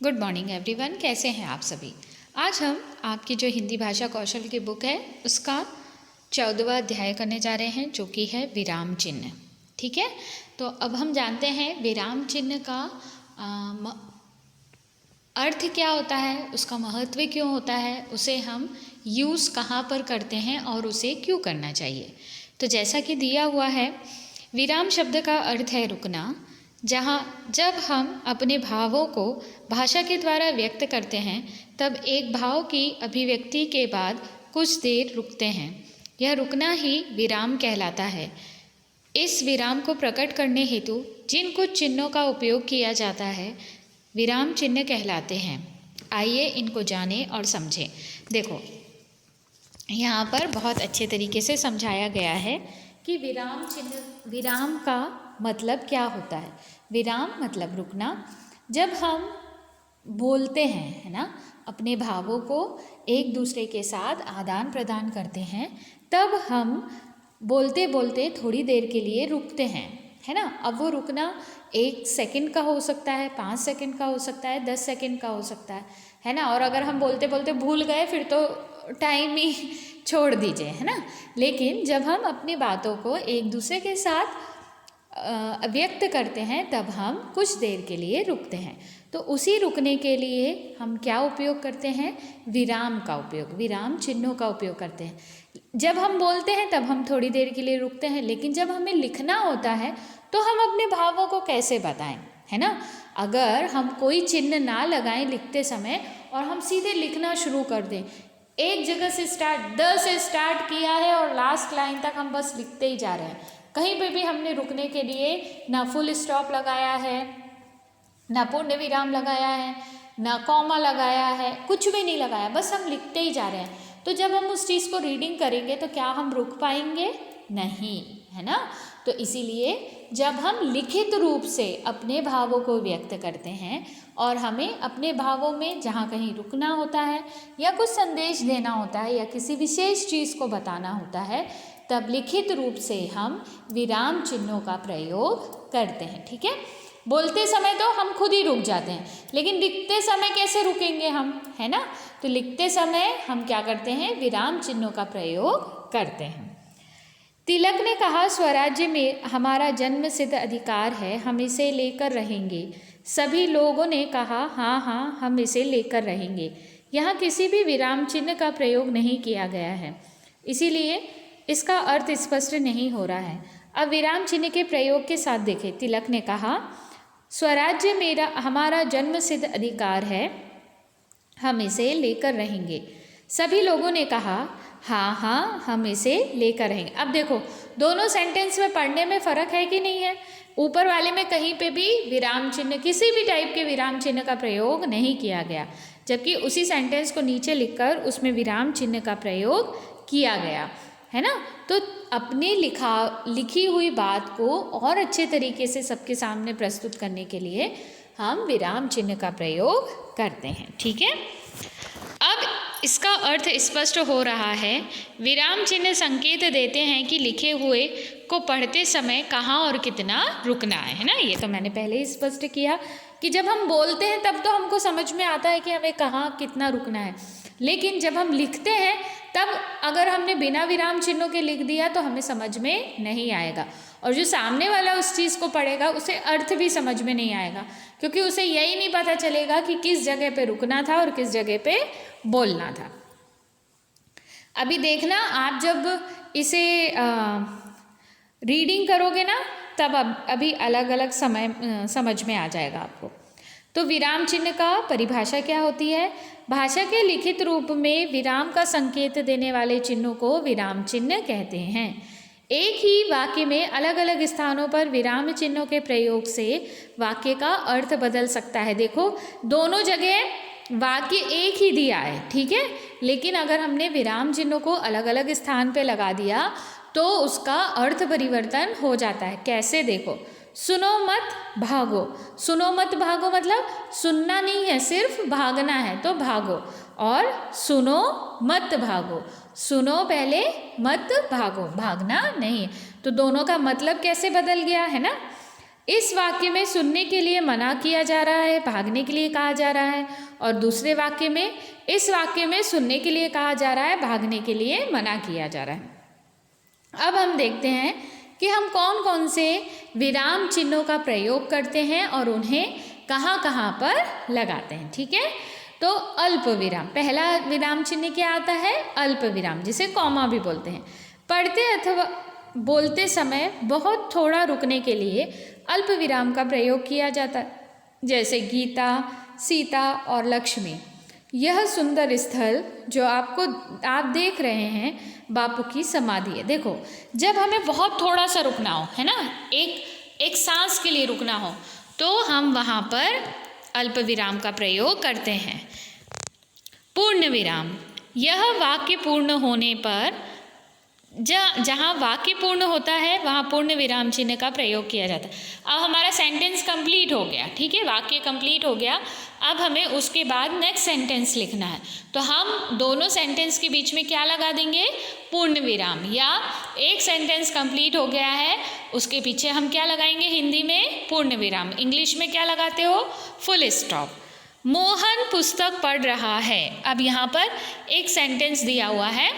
Good morning everyone, कैसे हैं आप सभी। आज हम आपकी जो हिंदी भाषा कौशल की बुक है उसका 14वां अध्याय करने जा रहे हैं, जो कि है विराम चिन्ह। ठीक है, तो अब हम जानते हैं विराम चिन्ह का अर्थ क्या होता है, उसका महत्व क्यों होता है, उसे हम यूज़ कहाँ पर करते हैं और उसे क्यों करना चाहिए। तो जैसा कि दिया हुआ है, विराम शब्द का अर्थ है रुकना। जब हम अपने भावों को भाषा के द्वारा व्यक्त करते हैं तब एक भाव की अभिव्यक्ति के बाद कुछ देर रुकते हैं। यह रुकना ही विराम कहलाता है। इस विराम को प्रकट करने हेतु जिन कुछ चिन्हों का उपयोग किया जाता है विराम चिन्ह कहलाते हैं। आइए इनको जानें और समझें। देखो, यहाँ पर बहुत अच्छे तरीके से समझाया गया है कि विराम चिन्ह, विराम का मतलब क्या होता है। विराम मतलब रुकना। जब हम बोलते हैं, है ना, अपने भावों को एक दूसरे के साथ आदान प्रदान करते हैं, तब हम बोलते बोलते थोड़ी देर के लिए रुकते हैं, है ना। अब वो रुकना 1 सेकंड का हो सकता है, 5 सेकंड का हो सकता है, 10 सेकंड का हो सकता है ना। और अगर हम बोलते बोलते भूल गए फिर तो टाइम ही छोड़ दीजिए, है ना। लेकिन जब हम अपनी बातों को एक दूसरे के साथ व्यक्त करते हैं तब हम कुछ देर के लिए रुकते हैं। तो उसी रुकने के लिए हम क्या उपयोग करते हैं, विराम का उपयोग, विराम चिन्हों का उपयोग करते हैं। जब हम बोलते हैं तब हम थोड़ी देर के लिए रुकते हैं, लेकिन जब हमें लिखना होता है तो हम अपने भावों को कैसे बताएं, है ना। अगर हम कोई चिन्ह ना लगाएं लिखते समय और हम सीधे लिखना शुरू कर दें, एक जगह से द से स्टार्ट किया है और लास्ट लाइन तक हम बस लिखते ही जा रहे हैं, कहीं पे भी हमने रुकने के लिए ना फुल स्टॉप लगाया है, ना पूर्ण विराम लगाया है, ना कॉमा लगाया है, कुछ भी नहीं लगाया, बस हम लिखते ही जा रहे हैं। तो जब हम उस चीज़ को रीडिंग करेंगे तो क्या हम रुक पाएंगे? नहीं, है ना। तो इसीलिए जब हम लिखित रूप से अपने भावों को व्यक्त करते हैं और हमें अपने भावों में जहाँ कहीं रुकना होता है या कुछ संदेश देना होता है या किसी विशेष चीज़ को बताना होता है, तब लिखित रूप से हम विराम चिन्हों का प्रयोग करते हैं। ठीक है, बोलते समय तो हम खुद ही रुक जाते हैं, लेकिन लिखते समय कैसे रुकेंगे हम, है ना। तो लिखते समय हम क्या करते हैं, विराम चिन्हों का प्रयोग करते हैं। तिलक ने कहा, स्वराज्य में हमारा जन्म सिद्ध अधिकार है, हम इसे लेकर रहेंगे। सभी लोगों ने कहा, हाँ हाँ, हम इसे लेकर रहेंगे। यहाँ किसी भी विराम चिन्ह का प्रयोग नहीं किया गया है, इसीलिए इसका अर्थ स्पष्ट नहीं हो रहा है। अब विराम चिन्ह के प्रयोग के साथ देखें। तिलक ने कहा, स्वराज्य हमारा जन्म सिद्ध अधिकार है, हम इसे लेकर रहेंगे। सभी लोगों ने कहा, हाँ हाँ, हम इसे लेकर रहेंगे। अब देखो, दोनों सेंटेंस में पढ़ने में फ़र्क है कि नहीं है। ऊपर वाले में कहीं पे भी विराम चिन्ह, किसी भी टाइप के विराम चिन्ह का प्रयोग नहीं किया गया, जबकि उसी सेंटेंस को नीचे लिखकर उसमें विराम चिन्ह का प्रयोग किया गया, है ना। तो अपनी लिखी हुई बात को और अच्छे तरीके से सबके सामने प्रस्तुत करने के लिए हम विराम चिन्ह का प्रयोग करते हैं। ठीक है, अब इसका अर्थ स्पष्ट हो रहा है। विराम चिन्ह संकेत देते हैं कि लिखे हुए को पढ़ते समय कहाँ और कितना रुकना है ना। ये तो मैंने पहले ही स्पष्ट किया कि जब हम बोलते हैं तब तो हमको समझ में आता है कि हमें कहाँ कितना रुकना है, लेकिन जब हम लिखते हैं तब अगर हमने बिना विराम चिन्हों के लिख दिया तो हमें समझ में नहीं आएगा, और जो सामने वाला उस चीज़ को पढ़ेगा उसे अर्थ भी समझ में नहीं आएगा, क्योंकि उसे यही नहीं पता चलेगा कि किस जगह पे रुकना था और किस जगह पे बोलना था। अभी देखना, आप जब इसे रीडिंग करोगे ना तब अभी अलग अलग समझ में आ जाएगा आपको। तो विराम चिन्ह का परिभाषा क्या होती है? भाषा के लिखित रूप में विराम का संकेत देने वाले चिन्हों को विराम चिन्ह कहते हैं। एक ही वाक्य में अलग अलग स्थानों पर विराम चिन्हों के प्रयोग से वाक्य का अर्थ बदल सकता है। देखो, दोनों जगह वाक्य एक ही दिया है, ठीक है, लेकिन अगर हमने विराम चिन्हों को अलग अलग स्थान पे लगा दिया तो उसका अर्थ परिवर्तन हो जाता है। कैसे? देखो, सुनो मत भागो। सुनो मत भागो मतलब सुनना नहीं है, सिर्फ भागना है, तो भागो। और सुनो मत भागो, सुनो पहले, मत भागो, भागना नहीं। तो दोनों का मतलब कैसे बदल गया, है ना। इस वाक्य में सुनने के लिए मना किया जा रहा है, भागने के लिए कहा जा रहा है, और दूसरे वाक्य में इस वाक्य में सुनने के लिए कहा जा रहा है, भागने के लिए मना किया जा रहा है। अब हम देखते हैं कि हम कौन कौन से विराम चिन्हों का प्रयोग करते हैं और उन्हें कहाँ कहाँ पर लगाते हैं। ठीक है, तो अल्प विराम, पहला विराम चिन्ह क्या आता है? अल्प विराम, जिसे कॉमा भी बोलते हैं। पढ़ते अथवा बोलते समय बहुत थोड़ा रुकने के लिए अल्प विराम का प्रयोग किया जाता है, जैसे गीता, सीता और लक्ष्मी। यह सुंदर स्थल जो आप देख रहे हैं बापू की समाधि है। देखो, जब हमें बहुत थोड़ा सा रुकना हो, है ना, एक सांस के लिए रुकना हो, तो हम वहाँ पर अल्प विराम का प्रयोग करते हैं। पूर्ण विराम, यह वाक्य पूर्ण होने पर जहाँ वाक्य पूर्ण होता है वहाँ पूर्ण विराम चिन्ह का प्रयोग किया जाता है। अब हमारा सेंटेंस कंप्लीट हो गया, ठीक है, वाक्य कंप्लीट हो गया। अब हमें उसके बाद नेक्स्ट सेंटेंस लिखना है, तो हम दोनों सेंटेंस के बीच में क्या लगा देंगे? पूर्ण विराम। या एक सेंटेंस कंप्लीट हो गया है, उसके पीछे हम क्या लगाएंगे? हिंदी में पूर्ण विराम, इंग्लिश में क्या लगाते हो? Full stop. मोहन पुस्तक पढ़ रहा है। अब यहाँ पर एक सेंटेंस दिया हुआ है,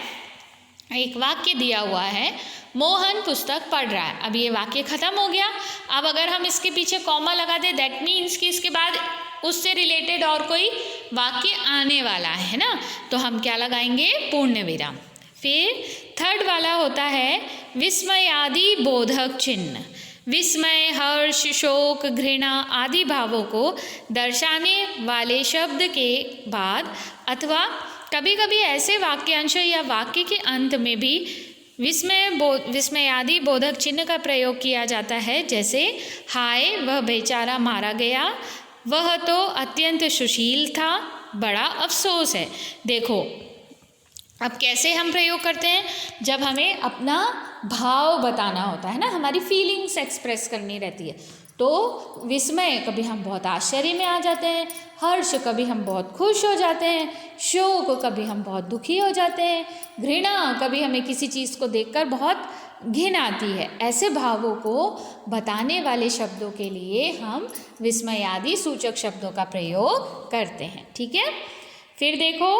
एक वाक्य दिया हुआ है, मोहन पुस्तक पढ़ रहा है। अब ये वाक्य खत्म हो गया। अब अगर हम इसके पीछे कॉमा लगा दें, दैट मीन्स कि इसके बाद उससे रिलेटेड और कोई वाक्य आने वाला है ना, तो हम क्या लगाएंगे? पूर्ण विराम। फिर थर्ड वाला होता है विस्मयादि बोधक चिन्ह। विस्मय, हर्ष, शोक, घृणा आदि भावों को दर्शाने वाले शब्द के बाद अथवा कभी कभी ऐसे वाक्यांश या वाक्य के अंत में भी विस्मयादि बोधक चिन्ह का प्रयोग किया जाता है, जैसे हाय वह बेचारा मारा गया, वह तो अत्यंत सुशील था, बड़ा अफसोस है। देखो, अब कैसे हम प्रयोग करते हैं? जब हमें अपना भाव बताना होता है ना, हमारी फीलिंग्स एक्सप्रेस करनी रहती है, तो विस्मय कभी हम बहुत आश्चर्य में आ जाते हैं, हर्ष कभी हम बहुत खुश हो जाते हैं, शोक कभी हम बहुत दुखी हो जाते हैं, घृणा कभी हमें किसी चीज़ को देखकर बहुत घिन आती है। ऐसे भावों को बताने वाले शब्दों के लिए हम विस्मयादि सूचक शब्दों का प्रयोग करते हैं। ठीक है, फिर देखो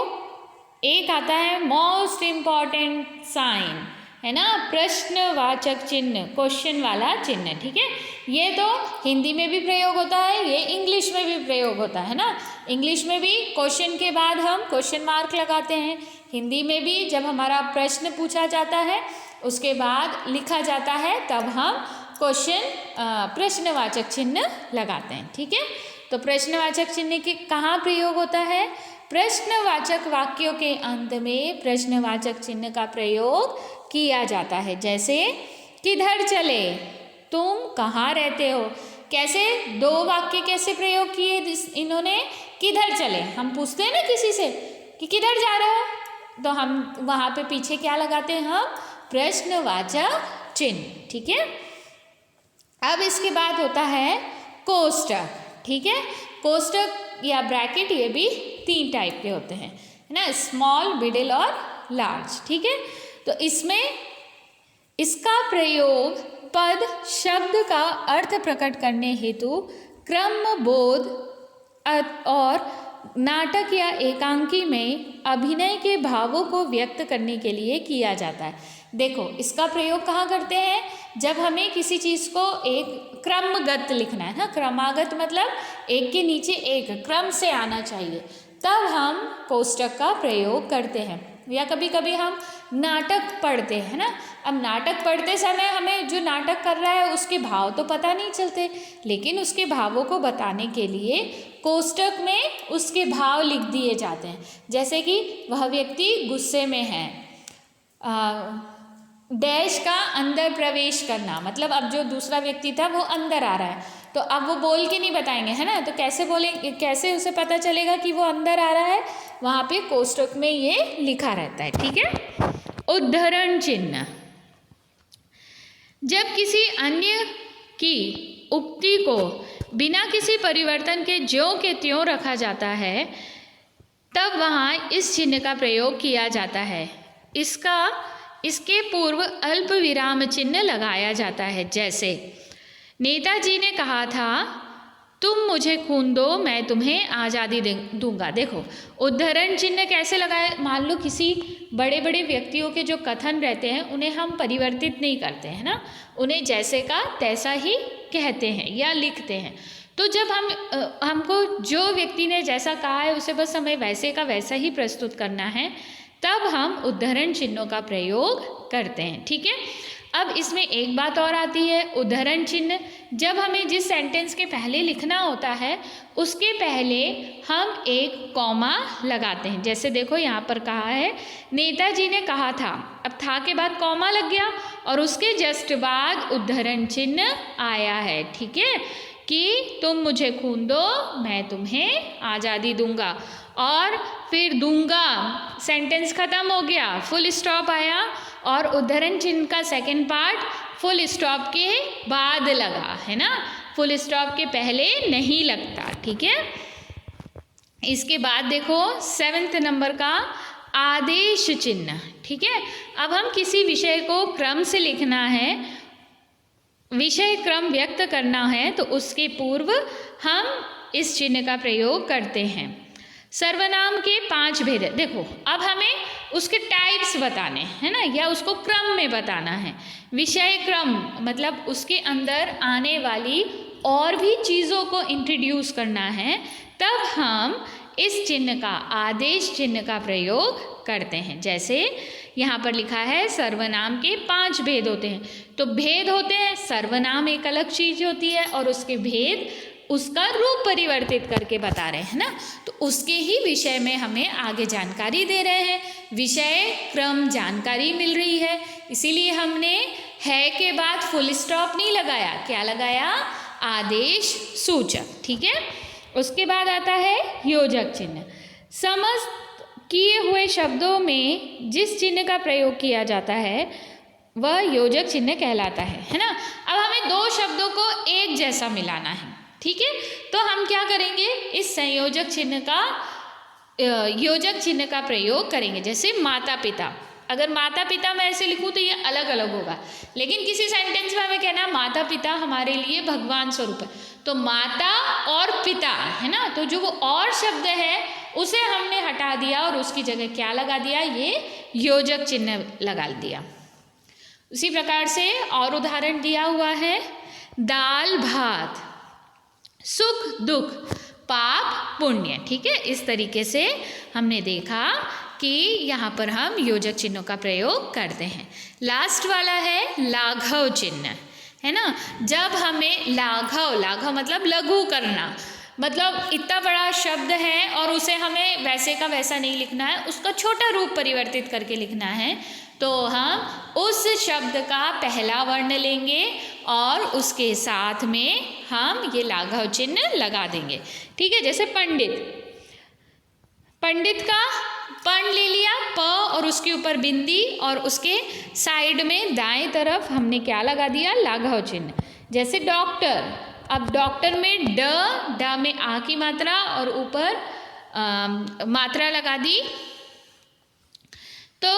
एक आता है मोस्ट इम्पॉर्टेंट साइन, है ना, प्रश्नवाचक चिन्ह, क्वेश्चन वाला चिन्ह। ठीक है, ये तो हिंदी में भी प्रयोग होता है, ये इंग्लिश में भी प्रयोग होता है ना। इंग्लिश में भी क्वेश्चन के बाद हम क्वेश्चन मार्क लगाते हैं, हिंदी में भी जब हमारा प्रश्न पूछा जाता है उसके बाद लिखा जाता है तब हम प्रश्नवाचक चिन्ह लगाते हैं। ठीक है, तो प्रश्नवाचक चिन्ह के कहाँ प्रयोग होता है? प्रश्नवाचक वाक्यों के अंत में प्रश्नवाचक चिन्ह का प्रयोग किया जाता है, जैसे किधर चले, तुम कहाँ रहते हो। कैसे दो वाक्य कैसे प्रयोग किए इन्होंने? किधर चले, हम पूछते हैं ना किसी से कि किधर जा रहे हो, तो हम वहाँ पे पीछे क्या लगाते हैं? हम प्रश्नवाचक चिन्ह। ठीक है, अब इसके बाद होता है कोष्टक। ठीक है, कोष्टक या ब्रैकेट ये भी 3 टाइप के होते हैं, है ना, स्मॉल, मिडिल और लार्ज। ठीक है, तो इसमें इसका प्रयोग पद शब्द का अर्थ प्रकट करने हेतु क्रमबोध और नाटक या एकांकी में अभिनय के भावों को व्यक्त करने के लिए किया जाता है। देखो, इसका प्रयोग कहाँ करते हैं? जब हमें किसी चीज़ को एक क्रमगत लिखना है ना, क्रमागत मतलब एक के नीचे एक क्रम से आना चाहिए, तब हम कोष्टक का प्रयोग करते हैं। या कभी कभी हम नाटक पढ़ते हैं ना, अब नाटक पढ़ते समय हमें जो नाटक कर रहा है उसके भाव तो पता नहीं चलते, लेकिन उसके भावों को बताने के लिए कोष्टक में उसके भाव लिख दिए जाते हैं। जैसे कि वह व्यक्ति गुस्से में है, डैश का अंदर प्रवेश करना, मतलब अब जो दूसरा व्यक्ति था वो अंदर आ रहा है, तो अब वो बोल के नहीं बताएंगे, है ना, तो कैसे बोलेंगे, कैसे उसे पता चलेगा कि वो अंदर आ रहा है? वहाँ पे कोष्टक में ये लिखा रहता है। ठीक है, उद्धरण चिन्ह, जब किसी अन्य की उक्ति को बिना किसी परिवर्तन के ज्यों के त्यों रखा जाता है, तब वहाँ इस चिन्ह का प्रयोग किया जाता है। इसके पूर्व अल्प विराम चिन्ह लगाया जाता है, जैसे नेताजी ने कहा था तुम मुझे खून दो मैं तुम्हें आज़ादी दूंगा। देखो उद्धरण चिन्ह कैसे लगाए, मान लो किसी बड़े बड़े व्यक्तियों के जो कथन रहते हैं उन्हें हम परिवर्तित नहीं करते हैं ना, उन्हें जैसे का तैसा ही कहते हैं या लिखते हैं। तो जब हमको जो व्यक्ति ने जैसा कहा है उसे बस हमें वैसे का वैसा ही प्रस्तुत करना है, तब हम उद्धरण चिन्हों का प्रयोग करते हैं। ठीक है, अब इसमें एक बात और आती है, उद्धरण चिन्ह जब हमें जिस सेंटेंस के पहले लिखना होता है उसके पहले हम एक कॉमा लगाते हैं। जैसे देखो यहाँ पर कहा है नेताजी ने कहा था, अब था के बाद कॉमा लग गया और उसके जस्ट बाद उद्धरण चिन्ह आया है। ठीक है, कि तुम मुझे खून दो मैं तुम्हें आज़ादी दूंगा, और फिर दूंगा सेंटेंस ख़त्म हो गया, फुल स्टॉप आया और उद्धरण चिन्ह का सेकंड पार्ट फुल स्टॉप के बाद लगा है ना, फुल स्टॉप के पहले नहीं लगता। ठीक है, इसके बाद देखो 7th नंबर का आदेश चिन्ह। ठीक है, अब हम किसी विषय को क्रम से लिखना है, विषय क्रम व्यक्त करना है, तो उसके पूर्व हम इस चिन्ह का प्रयोग करते हैं। सर्वनाम के 5 भेद, देखो अब हमें उसके टाइप्स बताने हैं ना, या उसको क्रम में बताना है। विषय क्रम मतलब उसके अंदर आने वाली और भी चीज़ों को इंट्रोड्यूस करना है, तब हम इस चिन्ह का आदेश चिन्ह का प्रयोग करते हैं। जैसे यहाँ पर लिखा है सर्वनाम के 5 भेद होते हैं, तो भेद होते हैं, सर्वनाम एक अलग चीज़ होती है और उसके भेद उसका रूप परिवर्तित करके बता रहे हैं ना, तो उसके ही विषय में हमें आगे जानकारी दे रहे हैं, विषय क्रम जानकारी मिल रही है, इसीलिए हमने है के बाद फुल स्टॉप नहीं लगाया, क्या लगाया, आदेश सूचक। ठीक है, उसके बाद आता है योजक चिन्ह। समस्त किए हुए शब्दों में जिस चिन्ह का प्रयोग किया जाता है वह योजक चिन्ह कहलाता है ना। अब हमें 2 शब्दों को एक जैसा मिलाना है। ठीक है, तो हम क्या करेंगे, इस संयोजक चिन्ह का योजक चिन्ह का प्रयोग करेंगे। जैसे माता पिता, अगर माता पिता मैं ऐसे लिखूं तो ये अलग अलग होगा, लेकिन किसी सेंटेंस में हमें कहना माता पिता हमारे लिए भगवान स्वरूप है, तो माता और पिता है ना, तो जो वो और शब्द है उसे हमने हटा दिया और उसकी जगह क्या लगा दिया, ये योजक चिन्ह लगा दिया। उसी प्रकार से और उदाहरण दिया हुआ है, दाल भात, सुख दुख, पाप पुण्य। ठीक है, इस तरीके से हमने देखा कि यहाँ पर हम योजक चिन्हों का प्रयोग करते हैं। लास्ट वाला है लाघव चिन्ह, है ना। जब हमें लाघव, लाघव मतलब लघु करना, मतलब इतना बड़ा शब्द है और उसे हमें वैसे का वैसा नहीं लिखना है, उसका छोटा रूप परिवर्तित करके लिखना है, तो हम उस शब्द का पहला वर्ण लेंगे और उसके साथ में हम ये लाघव चिन्ह लगा देंगे। ठीक है, जैसे पंडित, पंडित का पर्ण ले लिया, प और उसके ऊपर बिंदी और उसके साइड में दाएं तरफ हमने क्या लगा दिया, लाघव चिन्ह। जैसे डॉक्टर, अब डॉक्टर में ड में आ की मात्रा और ऊपर मात्रा लगा दी, तो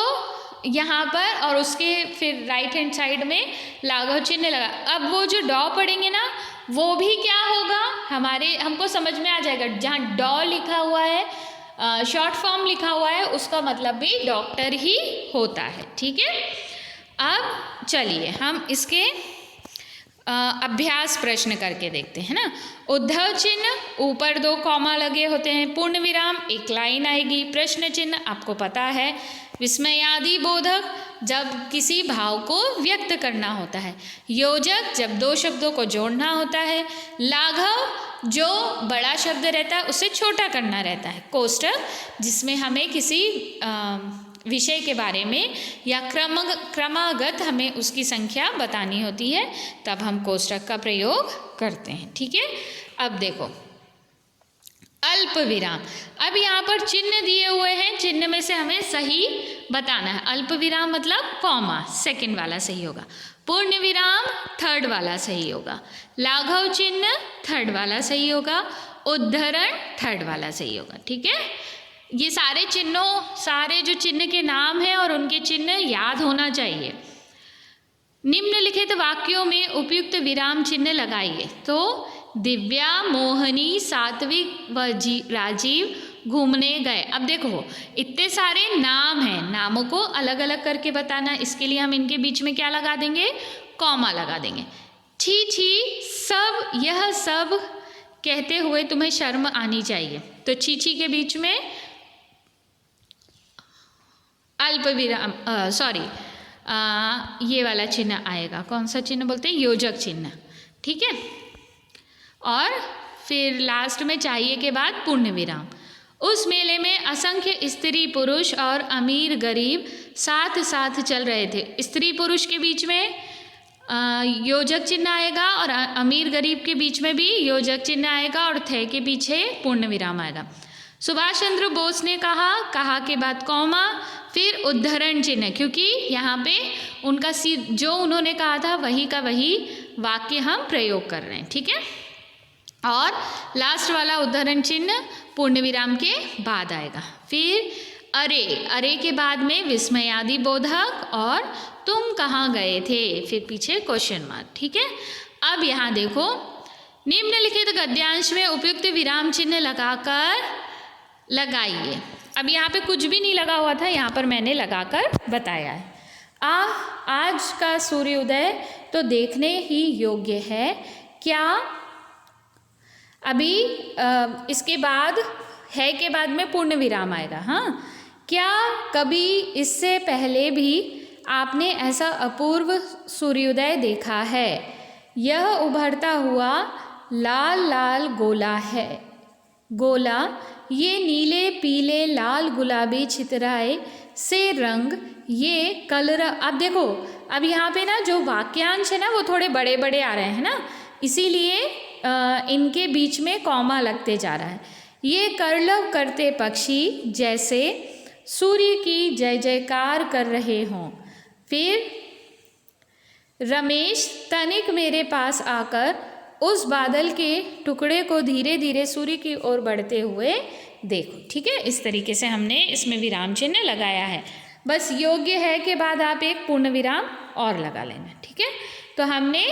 यहाँ पर और उसके फिर राइट हैंड साइड में लाघव चिन्ह लगा। अब वो जो डॉ पढ़ेंगे ना, वो भी क्या होगा, हमको समझ में आ जाएगा, जहाँ डॉ लिखा हुआ है, शॉर्ट फॉर्म लिखा हुआ है, उसका मतलब भी डॉक्टर ही होता है। ठीक है, अब चलिए हम इसके अभ्यास प्रश्न करके देखते हैं ना। उद्धव चिन्ह, ऊपर 2 कॉमा लगे होते हैं, पूर्ण विराम, एक लाइन आएगी, प्रश्न चिन्ह आपको पता है, विस्मयादि बोधक जब किसी भाव को व्यक्त करना होता है, योजक जब 2 शब्दों को जोड़ना होता है, लाघव जो बड़ा शब्द रहता है उसे छोटा करना रहता है, कोष्ठक जिसमें हमें किसी विषय के बारे में या क्रमागत हमें उसकी संख्या बतानी होती है, तब हम कोष्ठक का प्रयोग करते हैं। ठीक है, अब देखो अल्प विराम, अब यहाँ पर चिन्ह दिए हुए हैं, चिन्ह में से हमें सही बताना है। अल्प विराम मतलब कॉमा, सेकंड वाला सही होगा, पूर्ण विराम थर्ड वाला सही होगा, लाघव चिन्ह थर्ड वाला सही होगा, उद्धरण थर्ड वाला सही होगा। ठीक है, ये सारे चिन्हों, सारे जो चिन्ह के नाम हैं और उनके चिन्ह याद होना चाहिए। निम्नलिखित वाक्यों में उपयुक्त विराम चिन्ह लगाइए। तो दिव्या, मोहनी, सात्विक व राजीव घूमने गए। अब देखो इतने सारे नाम हैं, नामों को अलग अलग करके बताना, इसके लिए हम इनके बीच में क्या लगा देंगे, कॉमा लगा देंगे। छी छी सब, यह सब कहते हुए तुम्हें शर्म आनी चाहिए। तो छी छी के बीच में अल्प विराम, सॉरी ये वाला चिन्ह आएगा। कौन सा चिन्ह बोलते हैं, योजक चिन्ह, ठीक है। और फिर लास्ट में चाहिए के बाद पूर्ण विराम। उस मेले में असंख्य स्त्री पुरुष और अमीर गरीब साथ साथ चल रहे थे। स्त्री पुरुष के बीच में योजक चिन्ह आएगा और अमीर गरीब के बीच में भी योजक चिन्ह आएगा और थे के पीछे पूर्ण विराम आएगा। सुभाष चंद्र बोस ने कहा, कहा के बाद कॉमा, फिर उद्धरण चिन्ह, क्योंकि यहाँ पे उनका जो उन्होंने कहा था वही का वही वाक्य हम प्रयोग कर रहे हैं, ठीक है। और लास्ट वाला उद्धरण चिन्ह पूर्ण विराम के बाद आएगा। फिर अरे, अरे के बाद में विस्मयादि बोधक और तुम कहाँ गए थे, फिर पीछे क्वेश्चन मार्क, ठीक है। अब यहाँ देखो, निम्नलिखित गद्यांश में उपयुक्त विराम चिन्ह लगाकर लगाइए। अब यहाँ पे कुछ भी नहीं लगा हुआ था, यहाँ पर मैंने लगाकर बताया है। आज का सूर्योदय तो देखने ही योग्य है। क्या, अभी इसके बाद है के बाद में पूर्ण विराम आएगा। हाँ, क्या कभी इससे पहले भी आपने ऐसा अपूर्व सूर्योदय देखा है? यह उभरता हुआ लाल लाल गोला है। गोला, ये नीले पीले लाल गुलाबी छितराए से रंग, ये कलर। अब देखो, अब यहाँ पे ना जो वाक्यांश है ना वो थोड़े बड़े बड़े आ रहे हैं ना, इसीलिए इनके बीच में कॉमा लगते जा रहा है। ये करलव करते पक्षी जैसे सूर्य की जय जयकार कर रहे हों। फिर रमेश, तनिक मेरे पास आकर उस बादल के टुकड़े को धीरे धीरे सूर्य की ओर बढ़ते हुए देखो, ठीक है। इस तरीके से हमने इसमें विराम चिन्ह लगाया है। बस योग्य है के बाद आप एक पूर्ण विराम और लगा लेना, ठीक है। तो हमने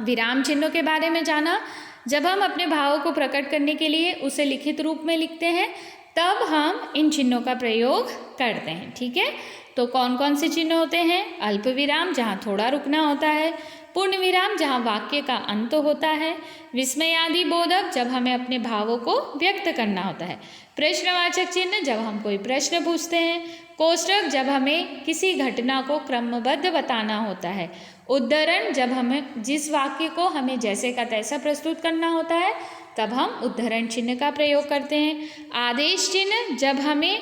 विराम चिन्हों के बारे में जाना। जब हम अपने भावों को प्रकट करने के लिए उसे लिखित रूप में लिखते हैं तब हम इन चिन्हों का प्रयोग करते हैं, ठीक है। तो कौन कौन से चिन्ह होते हैं? अल्प विराम, जहाँ थोड़ा रुकना होता है। पूर्ण विराम, जहाँ वाक्य का अंत होता है। विस्मयादि बोधक, जब हमें अपने भावों को व्यक्त करना होता है। प्रश्नवाचक चिन्ह, जब हम कोई प्रश्न पूछते हैं। कोष्ठक, जब हमें किसी घटना को क्रमबद्ध बताना होता है। उद्धरण, जब हमें जिस वाक्य को हमें जैसे का तैसा प्रस्तुत करना होता है तब हम उद्धरण चिन्ह का प्रयोग करते हैं। आदेश चिन्ह, जब हमें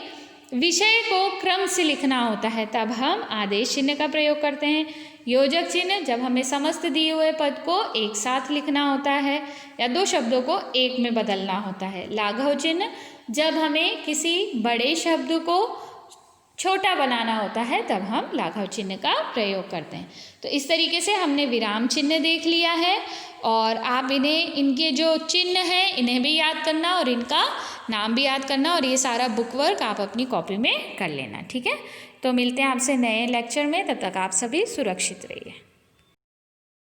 विषय को क्रम से लिखना होता है तब हम आदेश चिन्ह का प्रयोग करते हैं। योजक चिन्ह, जब हमें समस्त दिए हुए पद को एक साथ लिखना होता है या दो शब्दों को एक में बदलना होता है। लाघव चिन्ह, जब हमें किसी बड़े शब्द को छोटा बनाना होता है तब हम लाघव चिन्ह का प्रयोग करते हैं। तो इस तरीके से हमने विराम चिन्ह देख लिया है और आप इन्हें, इनके जो चिन्ह हैं इन्हें भी याद करना और इनका नाम भी याद करना और ये सारा बुक वर्क आप अपनी कॉपी में कर लेना, ठीक है। तो मिलते हैं आपसे नए लेक्चर में, तब तक आप सभी सुरक्षित रहिए।